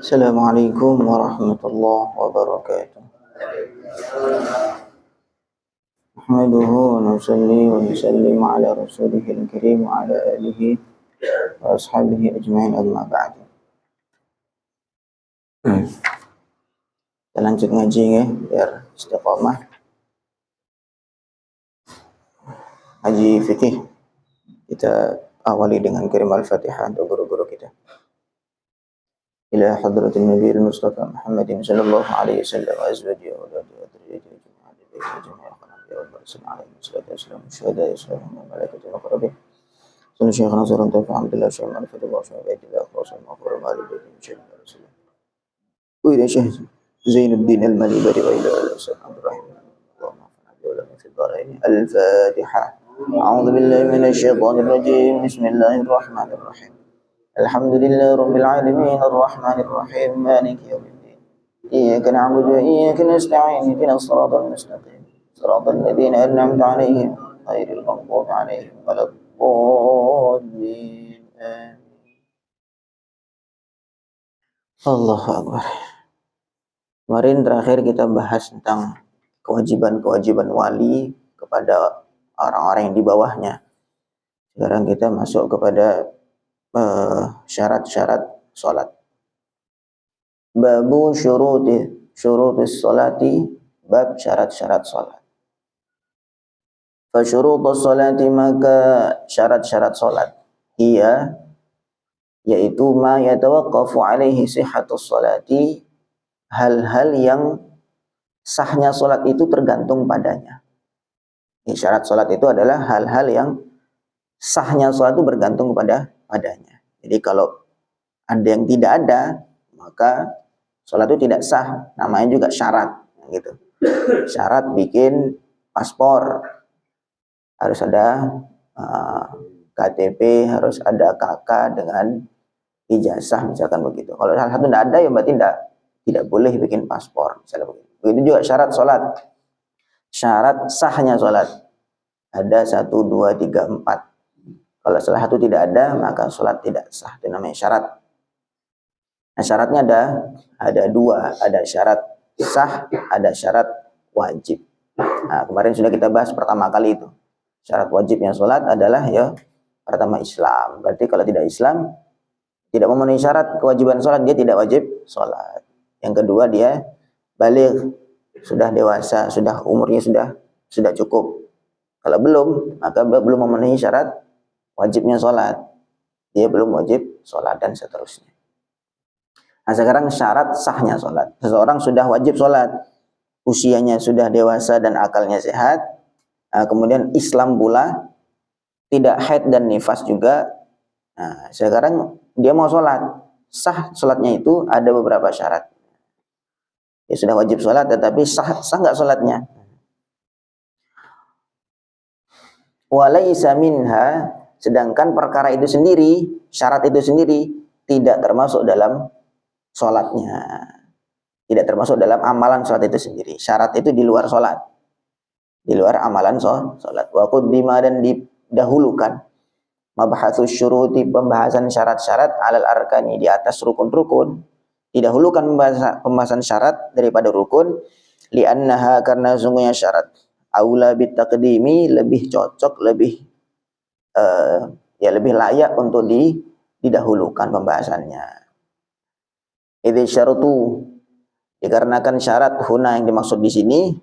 Assalamualaikum warahmatullahi wabarakatuh. Nahmaduhu wa nusalli wa nusallim ala rasulihil karim wa ala alihi wa ashabihi ajma'in amma ba'd. Kita lanjut ngaji ya, biar istiqamah. Ngaji fikih. Kita awali dengan kirim al-Fatihah untuk guru-guru kita. Ila hadratin Nabi al-Mustafa Muhammadin sallallahu alaihi wasallam wa azwajihi wa dhurriyyatihi ajma'in. Sunu Syekh Nasr Taufik Alhamdulillah Syekh Al-Fatihah wa Syekh Baitullah wa Syekh Maghfur Malikin Syekh Rasulullah. Wa ila Syekh Zainuddin Al-Malibari wa ila Syekh Abdul Rahim. Allahumma fa'alna wa la fi dharain. Al-Fatihah. A'udzu billahi minasy syaithanir rajim. Bismillahirrahmanirrahim. Alhamdulillahi rabbil alamin arrahmanir rahim maliki yaumiddin. Iyyaka na'budu wa iyyaka nasta'in. Ihdinas siratal mustaqim. Siratal ladzina an'amta 'alaihim ghairil maghdubi 'alaihim waladdallin. Allahu Akbar. Kemarin terakhir kita bahas tentang kewajiban-kewajiban wali kepada orang-orang yang di bawahnya. Sekarang kita masuk kepada syarat-syarat sholat. Babu syurutis sholati, bab syarat-syarat sholat. Fasyurutus sholati, maka syarat-syarat sholat. Ia yaitu ma yatawaqqafu alaihi sihhatus sholati, hal-hal yang sahnya sholat itu tergantung padanya. Syarat sholat itu adalah hal-hal yang sahnya sholat itu bergantung padanya. Jadi kalau ada yang tidak ada, maka sholat itu tidak sah. Namanya juga syarat, gitu. Syarat bikin paspor, harus ada KTP, harus ada KK dengan ijazah, misalkan begitu. Kalau salah satu tidak ada, ya berarti tidak boleh bikin paspor, misalnya begitu. Begitu juga syarat sholat. Syarat sahnya sholat ada 1, 2, 3, 4. Kalau salah satu tidak ada, maka sholat tidak sah. Itu namanya syarat. Nah, syaratnya ada 2. Ada syarat sah, ada syarat wajib. Nah, kemarin sudah kita bahas pertama kali itu. Syarat wajibnya sholat adalah pertama Islam. Berarti kalau tidak Islam, tidak memenuhi syarat kewajiban sholat, dia tidak wajib sholat. Yang kedua, dia baligh, sudah dewasa, sudah umurnya sudah cukup. Kalau belum, maka belum memenuhi syarat wajibnya sholat, dia belum wajib sholat, dan seterusnya. Nah, sekarang syarat sahnya sholat. Seseorang sudah wajib sholat, usianya sudah dewasa dan akalnya sehat, kemudian Islam pula, tidak haid dan nifas juga. Nah, sekarang dia mau sholat, sah sholatnya itu ada beberapa syarat. Dia sudah wajib sholat, tetapi sah nggak sholatnya? Walaysa minha, sedangkan perkara itu sendiri, syarat itu sendiri tidak termasuk dalam sholatnya, tidak termasuk dalam amalan sholat itu sendiri. Syarat itu di luar sholat, di luar amalan sholat. Wa quddima, dan didahulukan, mabhatsus syuruti, pembahasan syarat-syarat, alal arkani, di atas rukun-rukun. Didahulukan pembahasan syarat daripada rukun, li'annaha, karena sungguhnya syarat aula bitaqdimi, lebih cocok, lebih lebih layak untuk didahulukan pembahasannya. Idza syaratu, dikarenakan syarat huna yang dimaksud di sini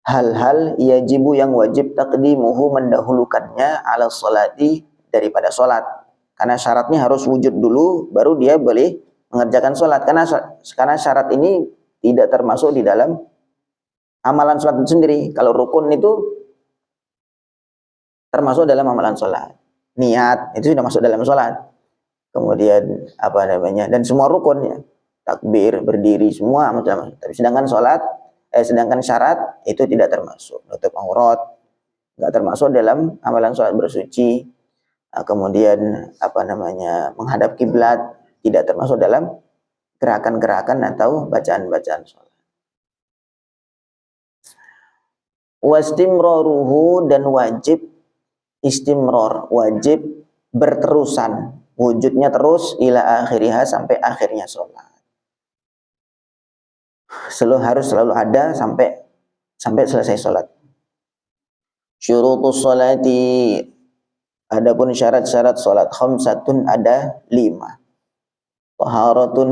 hal-hal yajibu yang wajib taqdimuhu, mendahulukannya, ala sholati, daripada sholat. Karena syaratnya harus wujud dulu, baru dia boleh mengerjakan sholat. Karena syarat ini tidak termasuk di dalam amalan sholat itu sendiri. Kalau rukun itu termasuk dalam amalan sholat. Niat itu sudah masuk dalam sholat. Kemudian dan semua rukun, ya, takbir, berdiri, semua macam. Tapi sedangkan syarat itu tidak termasuk. Nutup aurat nggak termasuk dalam amalan sholat, bersuci. Kemudian menghadap kiblat tidak termasuk dalam gerakan-gerakan atau bacaan-bacaan sholat. Wastimroruhu, dan wajib istimror, wajib berterusan, wujudnya terus ila akhiriha, sampai akhirnya sholat. Harus selalu ada sampai selesai sholat. Syurutus sholati, adapun syarat-syarat sholat, khamsatun, ada 5. Taharatun,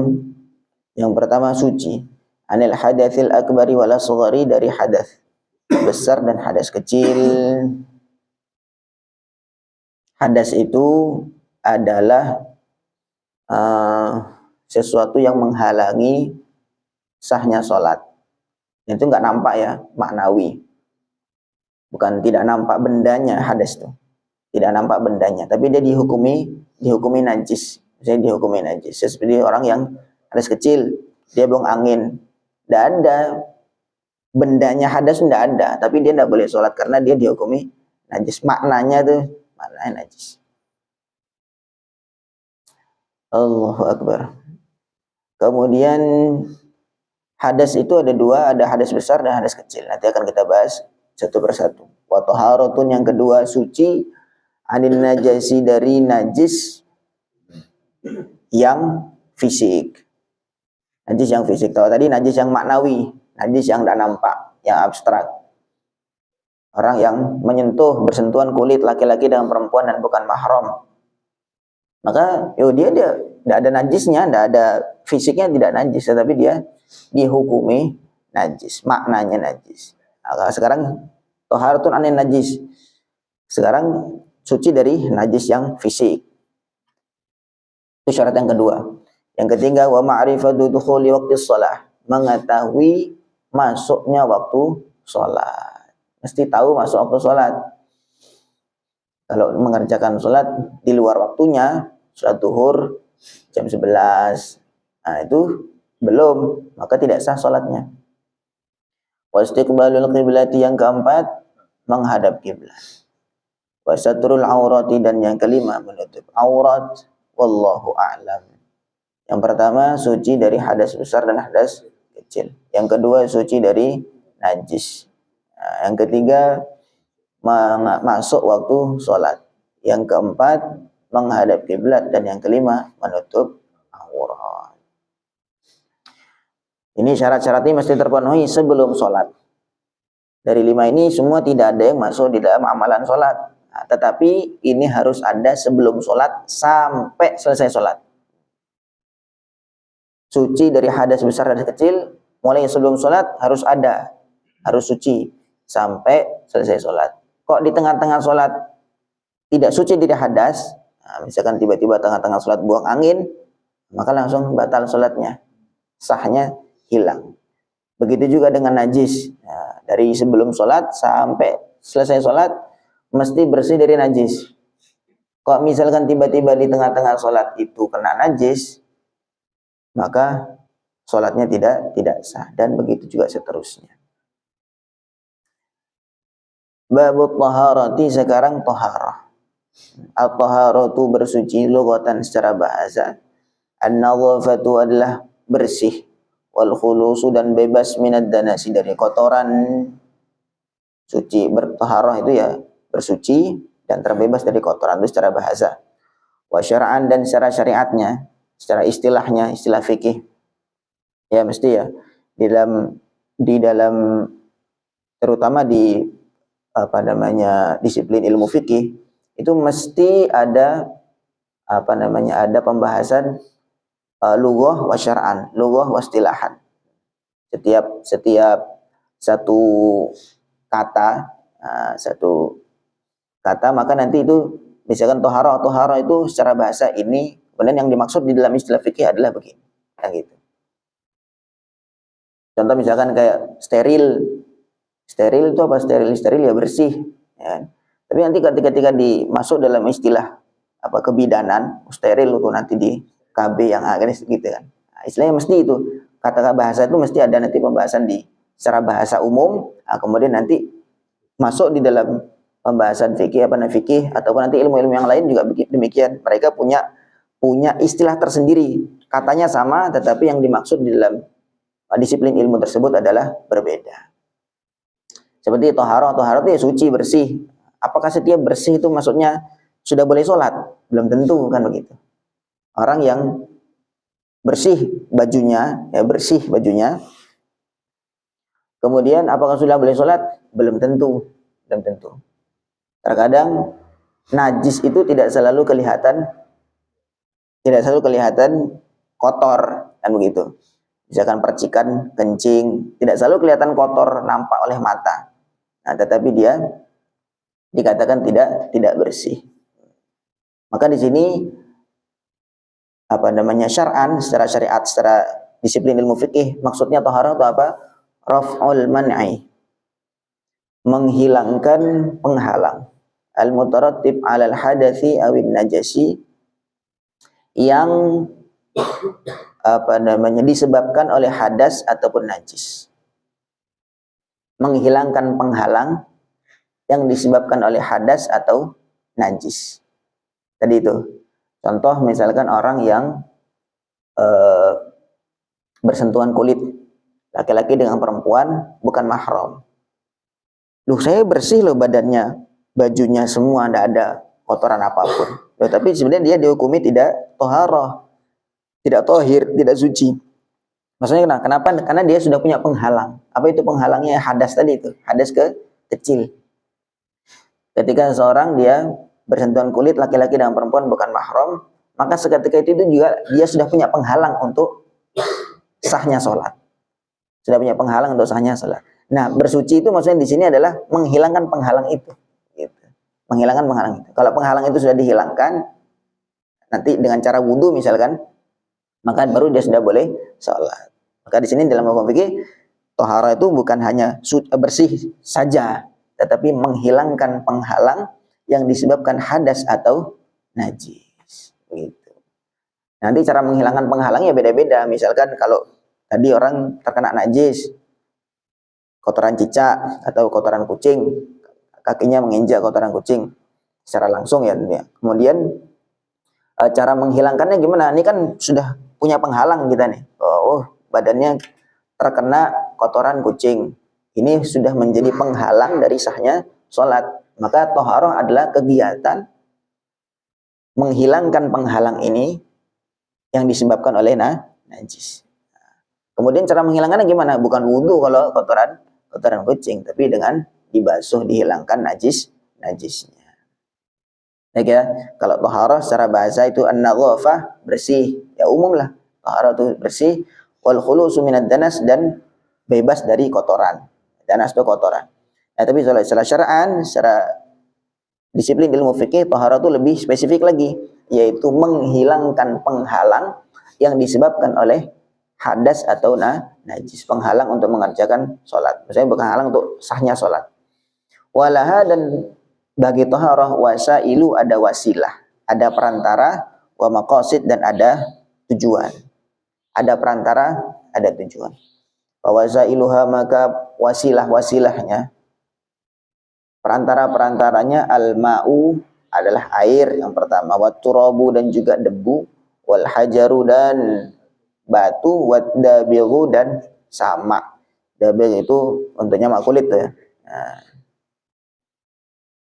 yang pertama suci, anil hadatsil akbari wal asghari, dari hadas besar dan hadas kecil. Hadas itu adalah sesuatu yang menghalangi sahnya sholat. Itu nggak nampak ya, maknawi. Bukan tidak nampak bendanya hadas itu. Tidak nampak bendanya, tapi dia dihukumi najis. Saya dihukumi najis. Seperti orang yang hadas kecil, dia buang angin, tidak ada bendanya hadas, tidak ada, tapi dia tidak boleh sholat karena dia dihukumi najis. Maknanya najis. Allahu Akbar. Kemudian hadas itu ada 2, ada hadas besar dan hadas kecil. Nanti akan kita bahas satu persatu. Wa taharatun, yang kedua suci, anil najasi, dari najis yang fisik. Najis yang fisik. Kalau tadi najis yang maknawi, najis yang tidak nampak, yang abstrak. Orang yang bersentuhan kulit laki-laki dengan perempuan dan bukan mahram, maka dia tidak ada najisnya, tidak ada fisiknya, tidak najis, tetapi dia dihukumi najis, maknanya najis. Nah, sekarang taharatun anil najis, sekarang suci dari najis yang fisik. Itu syarat yang kedua. Yang ketiga, wa ma'rifatu dukhuli waqtis shalah, mengetahui masuknya waktu sholat. Mesti tahu masuk waktu sholat. Kalau mengerjakan sholat di luar waktunya, sholat duhur jam 11, nah itu belum, maka tidak sah sholatnya. Wa istiqbalul qiblati, yang keempat menghadap kiblat. Wa satrul aurati, dan yang kelima menutup aurat. Wallahu a'lam. Yang pertama suci dari hadas besar dan hadas kecil. Yang kedua suci dari najis. Yang ketiga masuk waktu sholat. Yang keempat menghadap kiblat, dan yang kelima menutup aurat. Ini syarat-syarat ini mesti terpenuhi sebelum sholat. Dari 5 ini semua tidak ada yang masuk di dalam amalan sholat. Nah, tetapi ini harus ada sebelum sholat sampai selesai sholat. Suci dari hadas besar dan kecil, mulai sebelum sholat harus ada, harus suci sampai selesai sholat. Kok di tengah-tengah sholat tidak suci dari hadas, nah, misalkan tiba-tiba tengah-tengah sholat buang angin, maka langsung batal sholatnya, sahnya hilang. Begitu juga dengan najis. Nah, dari sebelum sholat sampai selesai sholat mesti bersih dari najis. Kok misalkan tiba-tiba di tengah-tengah sholat itu kena najis, maka sholatnya tidak sah, dan begitu juga seterusnya. Babut taharati, sekarang taharah. At-taharatu bersuci, lughatan secara bahasa. An-nadhafatu adalah bersih, wal khulusu, dan bebas, minad danasi, dari kotoran. Suci, bertaharah itu ya bersuci dan terbebas dari kotoran, itu secara bahasa. Wa syar'an, dan secara syariatnya, secara istilahnya, istilah fikih. Ya mesti ya di dalam terutama di disiplin ilmu fikih itu mesti ada ada pembahasan lughah wa syar'an, lughah wa istilahan. Setiap satu kata maka nanti itu misalkan tohara itu secara bahasa ini, kemudian yang dimaksud di dalam istilah fikih adalah begini, gitu. Contoh misalkan kayak steril itu apa? Steril ya bersih, ya. Tapi nanti ketika dimasuk dalam istilah kebidanan, steril itu nanti di KB yang agak gitu kan. Nah, istilahnya mesti itu, kata bahasa itu mesti ada nanti pembahasan secara bahasa umum, kemudian nanti masuk di dalam pembahasan fikih ataupun nanti ilmu-ilmu yang lain juga demikian. Mereka punya istilah tersendiri, katanya sama tetapi yang dimaksud di dalam disiplin ilmu tersebut adalah berbeda. Seperti tohara itu ya suci, bersih. Apakah setiap bersih itu maksudnya sudah boleh sholat? Belum tentu kan begitu. Orang yang bersih bajunya, ya bersih bajunya, kemudian apakah sudah boleh sholat? Belum tentu, belum tentu. Terkadang najis itu tidak selalu kelihatan kotor, kan begitu. Misalkan percikan kencing, tidak selalu kelihatan kotor nampak oleh mata. Nah, tetapi dia dikatakan tidak bersih. Maka di sini syar'an, secara syariat, secara disiplin ilmu fikih, maksudnya taharah itu apa? Raf'ul man'i, menghilangkan penghalang, al-mutarattib 'alal hadathi awin najasi, yang disebabkan oleh hadas ataupun najis. Menghilangkan penghalang yang disebabkan oleh hadas atau najis. Tadi itu contoh, misalkan orang yang bersentuhan kulit laki-laki dengan perempuan bukan mahram. Loh, saya bersih loh badannya, bajunya semua, tidak ada kotoran apapun. Loh, tapi sebenarnya dia dihukumi tidak toharoh, tidak tohir, tidak suci. Maksudnya kenapa? Karena dia sudah punya penghalang. Apa itu penghalangnya? Hadas tadi itu, hadas kecil. Ketika seseorang dia bersentuhan kulit laki-laki dengan perempuan bukan mahram, maka seketika itu juga dia sudah punya penghalang untuk sahnya sholat. Sudah punya penghalang untuk sahnya sholat. Nah, bersuci itu maksudnya di sini adalah menghilangkan penghalang itu. Gitu. Menghilangkan penghalang itu. Kalau penghalang itu sudah dihilangkan, nanti dengan cara wudhu misalkan, maka baru dia sudah boleh sholat. Maka di sini dalam hukum fikih, tohara itu bukan hanya bersih saja, tetapi menghilangkan penghalang yang disebabkan hadas atau najis. Gitu. Nanti cara menghilangkan penghalangnya beda-beda. Misalkan kalau tadi orang terkena najis, kotoran cicak atau kotoran kucing, kakinya menginjak kotoran kucing secara langsung ya. Kemudian cara menghilangkannya gimana? Ini kan sudah punya penghalang kita nih. Oh, badannya terkena kotoran kucing. Ini sudah menjadi penghalang dari sahnya sholat. Maka toharoh adalah kegiatan menghilangkan penghalang ini yang disebabkan oleh najis. Kemudian cara menghilangkannya gimana? Bukan wudhu kalau kotoran kucing, tapi dengan dibasuh, dihilangkan najisnya. Ya, kalau toharoh secara bahasa itu an-nadhafah, bersih, ya umum lah. Toharoh itu bersih, wal khulusu minad danas, dan bebas dari kotoran. Danas itu kotoran. Nah, tapi secara syar'an, secara disiplin ilmu fikih, toharoh itu lebih spesifik lagi, yaitu menghilangkan penghalang yang disebabkan oleh hadas atau najis, penghalang untuk mengerjakan sholat. Misalnya penghalang untuk sahnya sholat. Walaha, dan bagi toharoh wasailu, ada wasilah, ada perantara, wa maqasid, dan ada tujuan. Ada perantara, ada tujuan. Wa wasailuha, maka wasilah-wasilahnya, perantara-perantaranya, al-ma'u, adalah air yang pertama, wa turabu, dan juga debu, wal hajaru, dan batu, wa dabiru, dan sama. Dabir itu untuknya makulit ya. Nah,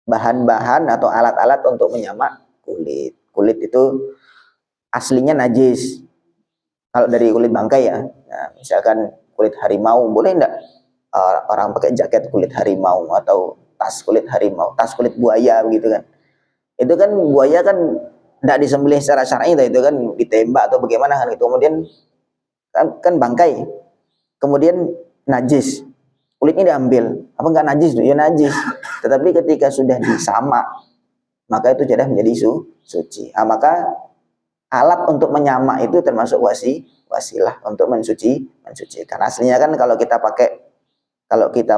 bahan-bahan atau alat-alat untuk menyamak kulit. Kulit itu aslinya najis. Kalau dari kulit bangkai ya. Nah, misalkan kulit harimau, boleh enggak orang pakai jaket kulit harimau atau tas kulit harimau, tas kulit buaya begitu kan? Itu kan buaya kan enggak disembelih secara syar'i, itu kan ditembak atau bagaimana kan itu. Kemudian kan bangkai. Kemudian najis. Kulitnya diambil, apa enggak najis? Ya najis. Tetapi ketika sudah disamak, maka itu sudah menjadi suci. Nah, maka alat untuk menyamak itu termasuk wasilah untuk mensucikan. Aslinya kan kalau kita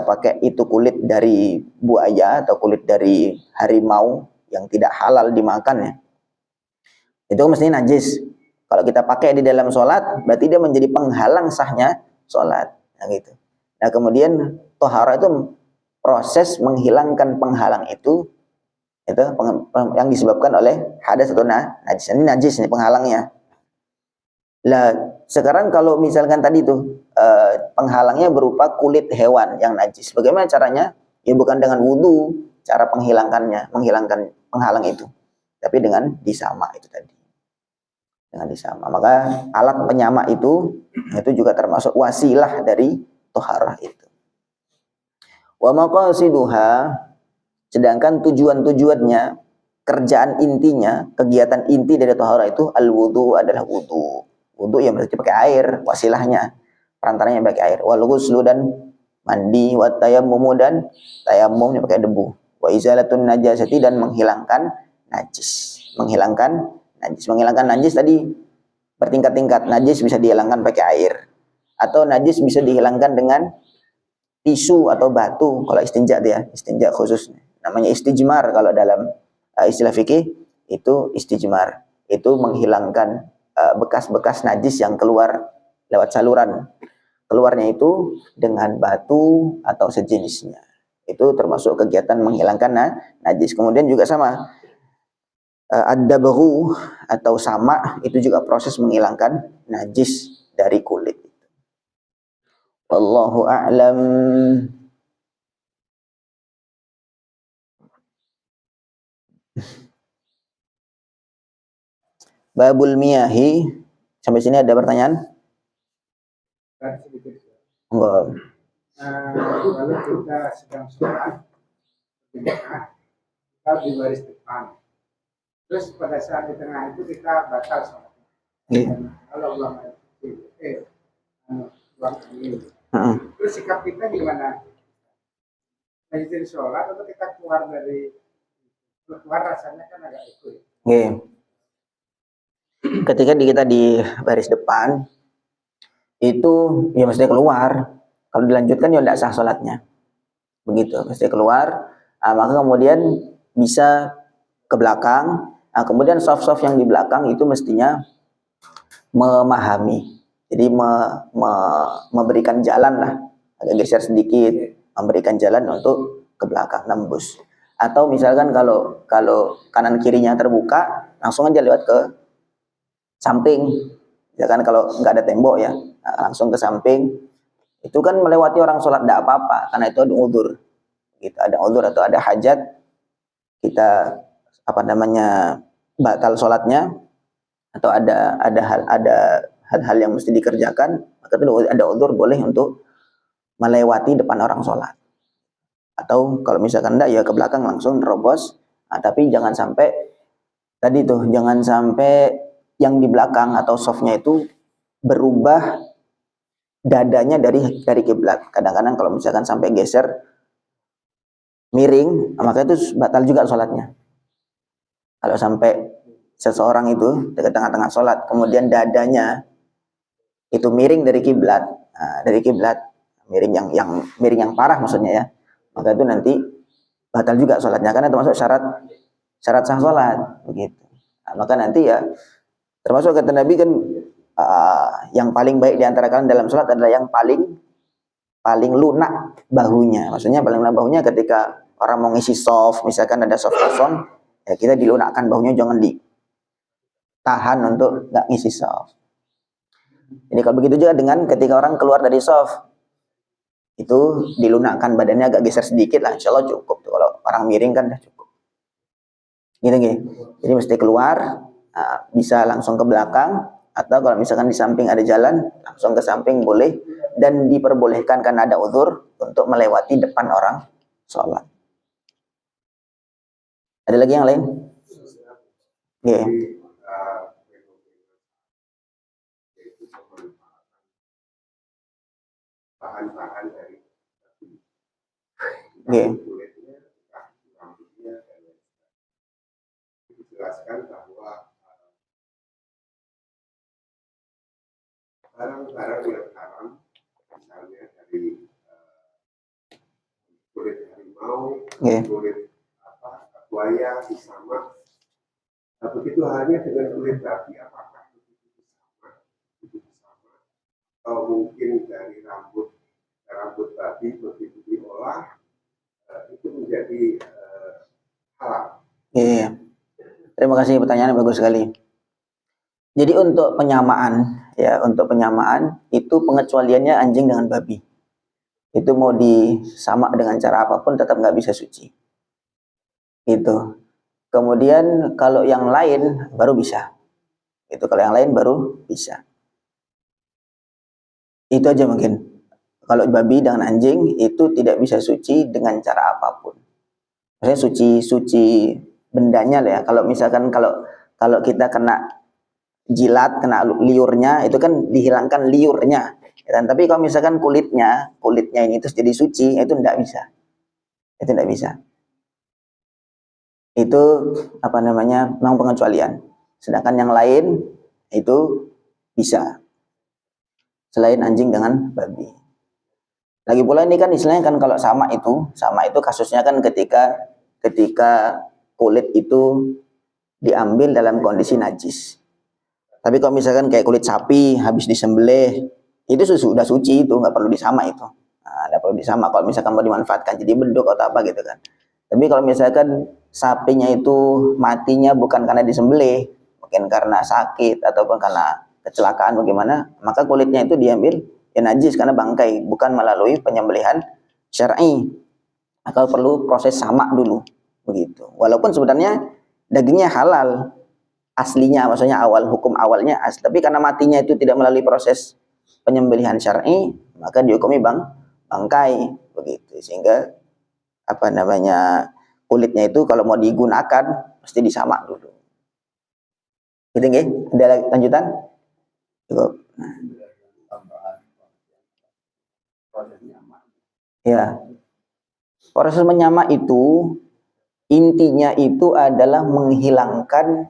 pakai itu kulit dari buaya atau kulit dari harimau yang tidak halal dimakan ya, itu mestinya najis. Kalau kita pakai di dalam sholat, berarti dia menjadi penghalang sahnya sholat. Nah, gitu. Nah, kemudian tohara itu proses menghilangkan penghalang itu yang disebabkan oleh hadas atau najis. Ini najis nih penghalangnya. Lah, sekarang kalau misalkan tadi itu penghalangnya berupa kulit hewan yang najis. Bagaimana caranya? Ya bukan dengan wudhu cara menghilangkan penghalang itu, tapi dengan disamak itu tadi. dengan disama. Maka alat penyama itu juga termasuk wasilah dari toharah itu. Wa maqasiduha, sedangkan tujuan-tujuannya, kerjaan intinya, kegiatan inti dari toharah itu al-wudu adalah wudu. Wudu yang berarti pakai air, wasilahnya, perantaranya pakai air. Wal ghuslu dan mandi, wa tayammumu dan tayammumnya pakai debu. Wa izalatun najasati dan menghilangkan najis. Menghilangkan najis tadi bertingkat-tingkat. Najis bisa dihilangkan pakai air, atau najis bisa dihilangkan dengan tisu atau batu. Kalau istinja dia, istinja khusus namanya istijmar. Kalau dalam istilah fikih itu istijmar, itu menghilangkan bekas-bekas najis yang keluar lewat saluran. Keluarnya itu dengan batu atau sejenisnya. Itu termasuk kegiatan menghilangkan najis. Kemudian juga sama ad-dabghu atau sama, itu juga proses menghilangkan najis dari kulit. Wallahu a'lam. Babul miyahi. Sampai sini ada pertanyaan? Enggak. Kalau kita sedang sholat, kita di baris depan. Terus pada saat di tengah itu kita batal sholat. Kalau ulang ini. Terus sikap kita gimana? Lanjutin sholat atau kita keluar rasanya kan agak ikut. Ketika kita di baris depan itu ya mesti keluar. Kalau dilanjutkan ya tidak sah sholatnya. Begitu, mesti keluar. Maka kemudian bisa ke belakang. Kemudian soft-soft yang di belakang itu mestinya memahami. Jadi memberikan jalan lah, agak geser sedikit, memberikan jalan untuk ke belakang, nembus. Atau misalkan kalau kanan kirinya terbuka, langsung aja lewat ke samping. Misalkan kalau nggak ada tembok ya, langsung ke samping. Itu kan melewati orang sholat, tidak apa-apa, karena itu ada udzur. Gitu, ada udzur atau ada hajat, kita batal sholatnya, atau ada hal-hal yang mesti dikerjakan, maka itu ada udzur, boleh untuk melewati depan orang sholat. Atau kalau misalkan enggak, ya ke belakang langsung nerobos. Tapi jangan sampai tadi tuh, jangan sampai yang di belakang atau softnya itu berubah dadanya dari kiblat. Kadang-kadang kalau misalkan sampai geser miring, maka itu batal juga sholatnya. Kalau sampai seseorang itu di tengah-tengah sholat, kemudian dadanya itu miring dari kiblat, miring yang parah maksudnya ya, maka itu nanti batal juga sholatnya, karena termasuk syarat sah sholat begitu. Maka nanti ya termasuk kata Nabi kan, yang paling baik di antara kalian dalam sholat adalah yang paling lunak bahunya. Maksudnya paling lunak bahunya ketika orang mau ngisi soft, misalkan ada soft kosong, ya kita dilunakkan bahunya, jangan ditahan untuk nggak ngisi soft. Jadi kalau begitu juga dengan ketika orang keluar dari soft, itu dilunakkan badannya agak geser sedikit lah, insya Allah cukup. Kalau orang miring kan udah cukup. Gitu. Jadi mesti keluar, bisa langsung ke belakang, atau kalau misalkan di samping ada jalan, langsung ke samping boleh, dan diperbolehkan karena ada udzur untuk melewati depan orang sholat. Ada lagi yang lain? Bahan-bahan dari kulitnya, rambutnya, dijelaskan bahwa barang-barang yang haram, misalnya dari kulit harimau, kulit buaya, sama. Begitu halnya dengan kulit babi, apakah itu sama? Atau mungkin dari rambut babi begitu diolah, itu menjadi halal. Terima kasih, pertanyaan bagus sekali. Jadi untuk penyamaan itu pengecualiannya anjing dengan babi. Itu mau disama dengan cara apapun tetap nggak bisa suci. Itu. Kemudian kalau yang lain baru bisa. Itu kalau yang lain baru bisa. Itu aja mungkin. Kalau babi dengan anjing itu tidak bisa suci dengan cara apapun. Maksudnya suci bendanya lah ya. Kalau misalkan kalau kita kena jilat, kena liurnya, itu kan dihilangkan liurnya. Ya kan? Tapi kalau misalkan kulitnya ini terus jadi suci, itu tidak bisa. Itu tidak bisa. Itu apa namanya? Memang pengecualian. Sedangkan yang lain itu bisa. Selain anjing dengan babi. Lagi pula ini kan istilahnya kan kalau sama itu kasusnya kan ketika kulit itu diambil dalam kondisi najis. Tapi kalau misalkan kayak kulit sapi habis disembelih, itu sudah suci, itu nggak perlu disama itu. Nah, nggak perlu disama kalau misalkan mau dimanfaatkan jadi beduk atau apa gitu kan. Tapi kalau misalkan sapinya itu matinya bukan karena disembelih, mungkin karena sakit ataupun karena kecelakaan bagaimana, maka kulitnya itu diambil ya najis karena bangkai, bukan melalui penyembelihan syar'i. Maka perlu proses sama dulu begitu. Walaupun sebenarnya dagingnya halal aslinya, maksudnya hukum awalnya asli, tapi karena matinya itu tidak melalui proses penyembelihan syar'i, maka dihukumi bangkai begitu. Sehingga apa namanya kulitnya itu kalau mau digunakan pasti disamak dulu. Gitu nggih? Ada lanjutan? Cukup. Ya. Proses menyamak itu intinya itu adalah menghilangkan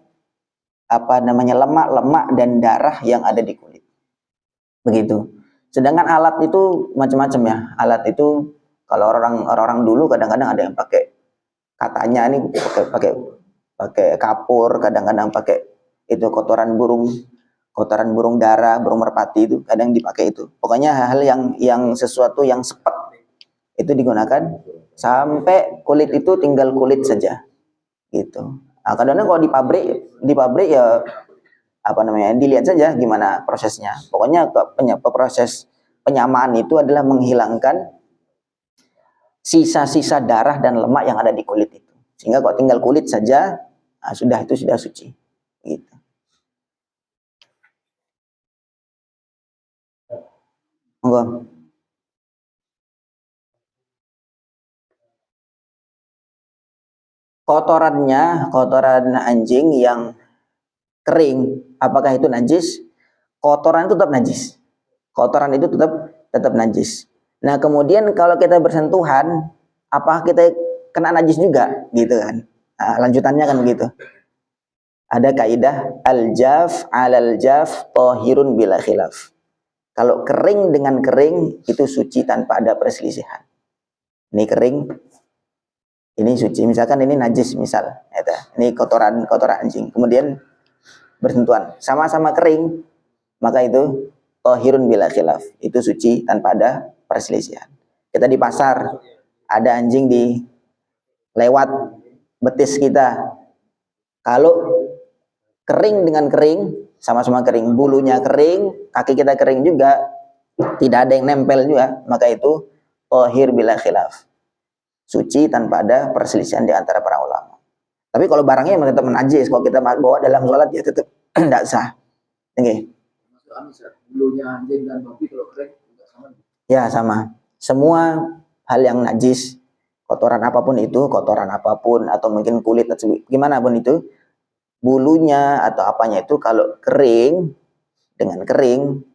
apa namanya lemak-lemak dan darah yang ada di kulit. Begitu. Sedangkan alat itu macam-macam ya. Alat itu kalau orang dulu kadang-kadang ada yang pakai, katanya ini pakai kapur, kadang-kadang pakai itu kotoran burung dara, burung merpati itu kadang dipakai itu. Pokoknya hal-hal yang sesuatu yang sepet itu digunakan sampai kulit itu tinggal kulit saja gitu. Nah, kadang-kadang kalau di pabrik ya apa namanya dilihat saja gimana prosesnya. Pokoknya proses penyamaan itu adalah menghilangkan sisa-sisa darah dan lemak yang ada di kulit itu. Sehingga kalau tinggal kulit saja, nah, sudah suci. Gitu. Monggo. Kotoran anjing yang kering, apakah itu najis? Kotoran itu tetap najis. Kotoran itu tetap najis. Nah, kemudian kalau kita bersentuhan, apakah kita kena najis juga? Gitu kan. Nah, lanjutannya kan begitu. Ada kaidah al-jaf 'alal jaf tahirun bila khilaf. Kalau kering dengan kering itu suci tanpa ada perselisihan. Ini kering, ini suci. Misalkan ini najis misal, ini kotoran anjing. Kemudian bersentuhan, sama-sama kering, maka itu tahirun bila khilaf. Itu suci tanpa ada perselisihan. Kita di pasar, ada anjing di lewat betis kita. Kalau kering dengan kering, sama-sama kering, bulunya kering, kaki kita kering juga, tidak ada yang nempel juga, maka itu tahir bila khilaf. Suci tanpa ada perselisihan di antara para ulama. Tapi kalau barangnya memang tetap najis, kalau kita bawa dalam sholat ya tetap tidak sah. Oke. Bulunya anjing dan babi kalau kering juga sama. Ya sama. Semua hal yang najis, kotoran apapun atau mungkin kulit atau gimana pun itu, bulunya atau apanya itu kalau kering dengan kering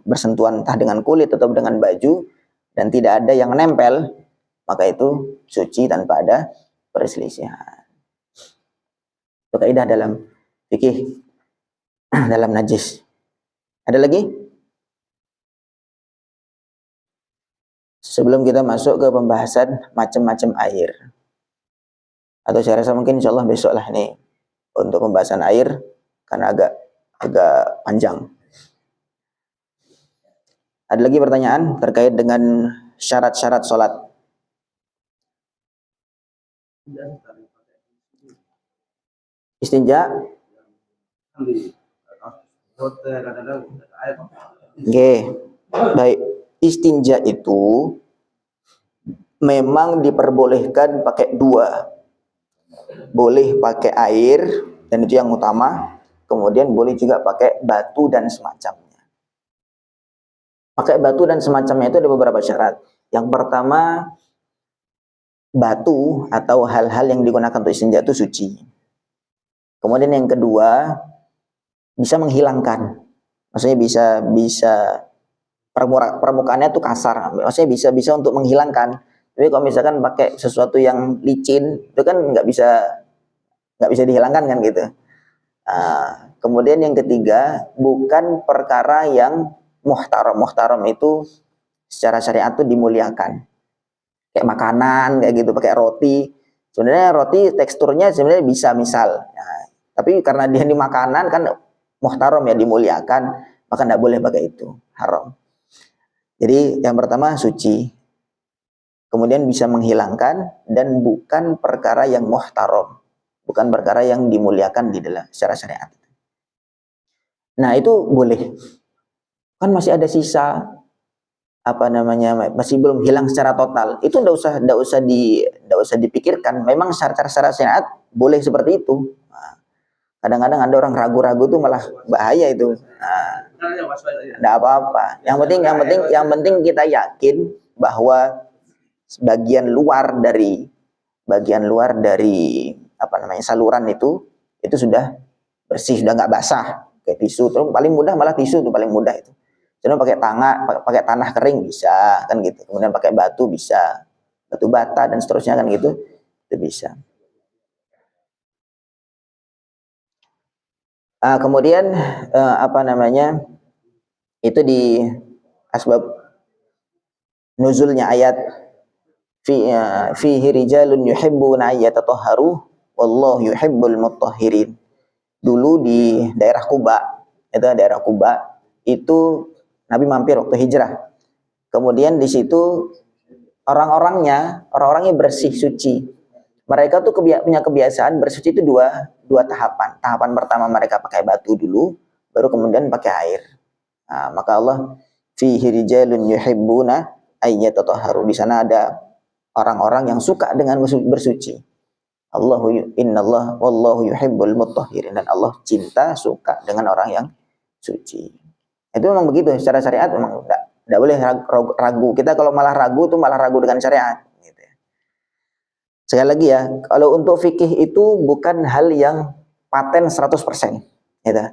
bersentuhan entah dengan kulit atau dengan baju dan tidak ada yang nempel, maka itu suci tanpa ada perselisihan. Itu kaidah dalam fikih dalam najis. Ada lagi? Sebelum kita masuk ke pembahasan macam-macam air. Atau saya rasa mungkin insya Allah besok lah ini untuk pembahasan air karena agak panjang. Ada lagi pertanyaan terkait dengan syarat-syarat sholat? Istinja? Oke, baik. Istinja itu memang diperbolehkan pakai dua. Boleh pakai air, dan itu yang utama. kemudian boleh juga pakai batu dan semacamnya. Pakai batu dan semacamnya itu ada beberapa syarat. Yang pertama, batu atau hal-hal yang digunakan untuk istinja itu suci. Kemudian yang kedua, bisa menghilangkan. Maksudnya bisa permukaannya tuh kasar. Maksudnya bisa untuk menghilangkan. Tapi kalau misalkan pakai sesuatu yang licin, itu kan nggak bisa dihilangkan kan gitu. Kemudian yang ketiga, bukan perkara yang muhtaram. Muhtaram itu secara syariat itu dimuliakan. Kayak makanan, kayak gitu, pakai roti. Sebenarnya roti teksturnya sebenarnya bisa misal. Tapi karena dia di makanan kan muhtaram ya, dimuliakan, maka tidak boleh pakai itu, haram. Jadi yang pertama suci, kemudian bisa menghilangkan, dan bukan perkara yang muhtaram, bukan perkara yang dimuliakan di dalam secara syariat. Nah itu boleh, kan masih ada sisa masih belum hilang secara total. Itu tidak usah dipikirkan. Memang secara syariat boleh seperti itu. Kadang-kadang ada orang ragu-ragu tuh malah bahaya itu. Tidak apa-apa. Yang penting kita yakin bahwa bagian luar dari saluran itu sudah bersih, sudah nggak basah. Kayak tisu, terus paling mudah malah tisu itu paling mudah itu. Jadi pakai tanah kering bisa kan gitu. Kemudian pakai batu bisa, batu bata dan seterusnya kan gitu, itu bisa. Kemudian itu di asbab nuzulnya ayat fihi rijalun yuhibbuna ayyatatahharu wallahu yuhibbul mutahhirin. Dulu di daerah Kuba itu Nabi mampir waktu hijrah. Kemudian di situ orang-orangnya bersih, suci. Mereka tuh punya kebiasaan bersuci itu dua tahapan. Tahapan pertama mereka pakai batu dulu, baru kemudian pakai air. Maka Allah fihi rijalun yuhibbuna ayyatatahharu. Di sana ada orang-orang yang suka dengan bersuci. Innallah wallahu yuhibbul mutahhirin, dan Allah suka dengan orang yang suci. Itu memang begitu secara syariat, memang tidak boleh ragu. Kita kalau malah ragu dengan syariat. Sekali lagi ya, kalau untuk fikih itu bukan hal yang paten 100%. Gitu.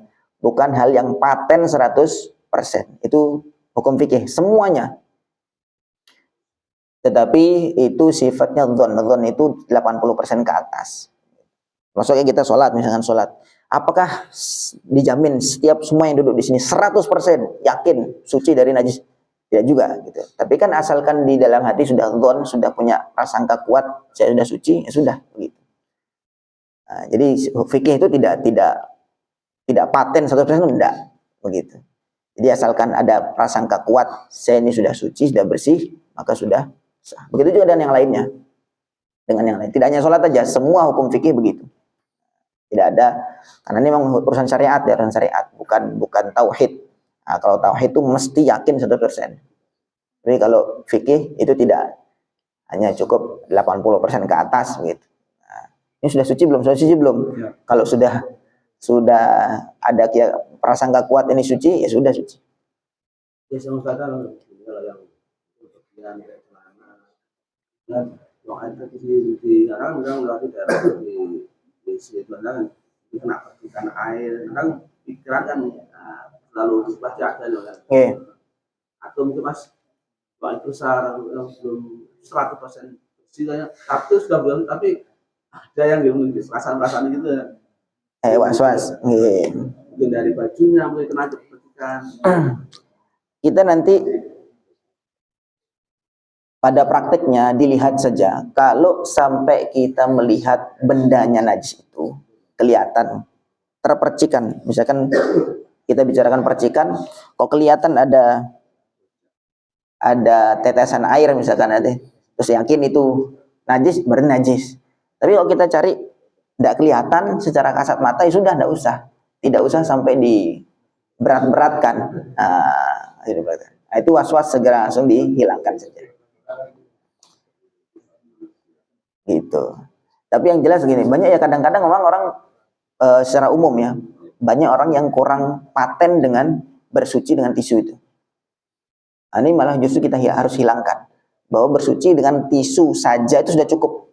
Bukan hal yang paten 100%. Itu hukum fikih semuanya. Tetapi itu sifatnya dhon. Dhon itu 80% ke atas. Maksudnya kita misalkan sholat. Apakah dijamin setiap semua yang duduk di sini 100% yakin suci dari najis? Tidak juga gitu. Tapi kan asalkan di dalam hati sudah dhon, sudah punya prasangka kuat, saya sudah suci, ya sudah begitu. Jadi fikih itu tidak paten 100% enggak begitu. Jadi asalkan ada prasangka kuat, saya ini sudah suci, sudah bersih, maka sudah sah. Begitu juga dengan yang lainnya. Dengan yang lain. Tidak hanya sholat aja, semua hukum fikih begitu. Tidak ada, karena ini memang urusan syariat, bukan tauhid. Kalau tauhid itu mesti yakin 100%. Tapi kalau fikih itu tidak, hanya cukup 80% ke atas begitu. Ini sudah suci belum? Sudah suci belum? Ya. Kalau sudah ada prasangka kuat ini suci, ya sudah suci. Ya sama kalau yang dan yang ada di sekarang udah tidak di sini kan kenapa di tanah air kan pikiran kan selalu pasti ada loh kan. Atau mungkin mas itu sarang yang belum 100% bersih, tapi sudah belum, tapi ada yang belum perasaan gitu ya. Was-was. Mungkin dari bajunya mungkin kena kebersihan. Kita nanti pada prakteknya dilihat saja. Kalau sampai kita melihat bendanya najis itu kelihatan terpercikan, misalkan kita bicarakan percikan, kok kelihatan ada tetesan air misalkan ada, terus yakin itu najis, bernajis. Tapi kalau kita cari tidak kelihatan secara kasat mata, ya sudah tidak usah sampai diberat-beratkan. Itu was-was segera langsung dihilangkan saja. Gitu. Tapi yang jelas gini, banyak ya kadang-kadang memang orang secara umum ya banyak orang yang kurang paten dengan bersuci dengan tisu itu. Nah, ini malah justru kita harus hilangkan bahwa bersuci dengan tisu saja itu sudah cukup,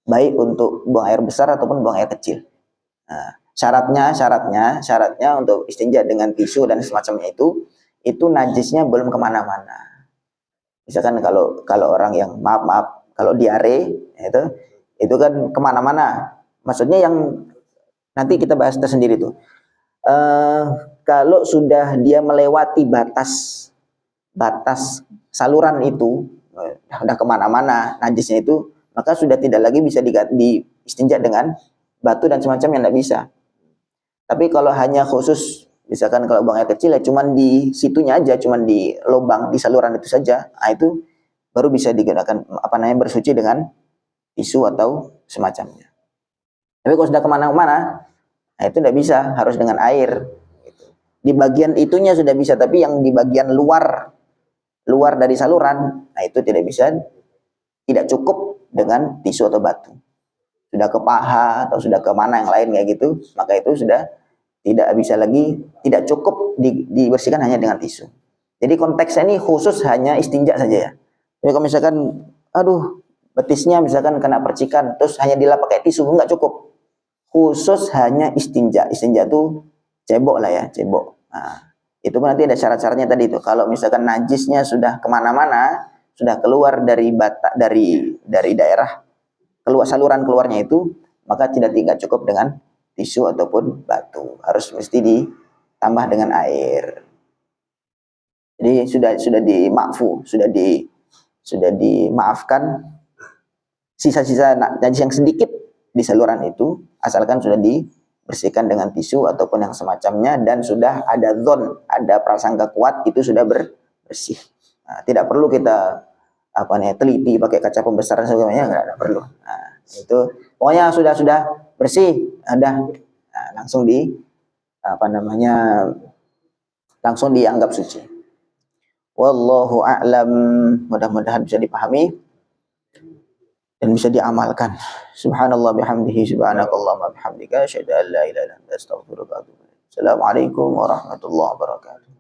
baik untuk buang air besar ataupun buang air kecil. Nah, syaratnya untuk istinja dengan tisu dan semacamnya itu najisnya belum kemana-mana. Misalkan kalau orang yang maaf kalau diare itu kan kemana-mana. Maksudnya yang nanti kita bahas tersendiri tuh. Kalau sudah dia melewati batas saluran itu, udah kemana-mana najisnya itu, maka sudah tidak lagi bisa diistinja dengan batu dan semacamnya, tidak bisa. Tapi kalau hanya khusus, misalkan kalau buang air kecil ya cuman di situnya aja, cuman di lubang di saluran itu saja, nah itu baru bisa digunakan bersuci dengan tisu atau semacamnya. Tapi kalau sudah kemana-mana, nah itu tidak bisa, harus dengan air. Di bagian itunya sudah bisa, tapi yang di bagian luar dari saluran, nah itu tidak bisa, tidak cukup dengan tisu atau batu. Sudah ke paha atau sudah ke mana yang lain kayak gitu, maka itu sudah tidak bisa lagi, tidak cukup dibersihkan hanya dengan tisu. Jadi konteksnya ini khusus hanya istinja saja ya. Jadi kalau misalkan, betisnya misalkan kena percikan, terus hanya dilap pakai tisu, enggak cukup. Khusus hanya istinja. Istinja itu cebok lah ya, cebok. Nah, itu pun nanti ada syarat-syaratnya tadi itu. Kalau misalkan najisnya sudah kemana-mana, sudah keluar dari daerah keluar saluran keluarnya itu, maka tidak cukup dengan tisu ataupun batu, harus mesti ditambah dengan air. Jadi sudah dimaafkan sisa-sisa najis yang sedikit di saluran itu, asalkan sudah dibersihkan dengan tisu ataupun yang semacamnya, dan sudah ada ada prasangka kuat itu sudah bersih. Nah, tidak perlu kita teliti pakai kaca pembesar dan sebagainya, nggak perlu. Nah, itu pokoknya sudah bersih, langsung langsung dianggap suci. Wallahu a'lam. Mudah-mudahan bisa dipahami dan bisa diamalkan. Subhanallah bihamdihi, subhanakallahumma bihamdika, asyhadu an la ilaha illa anta, astaghfiruka wa atubu ilaik. Assalamualaikum warahmatullahi wabarakatuh.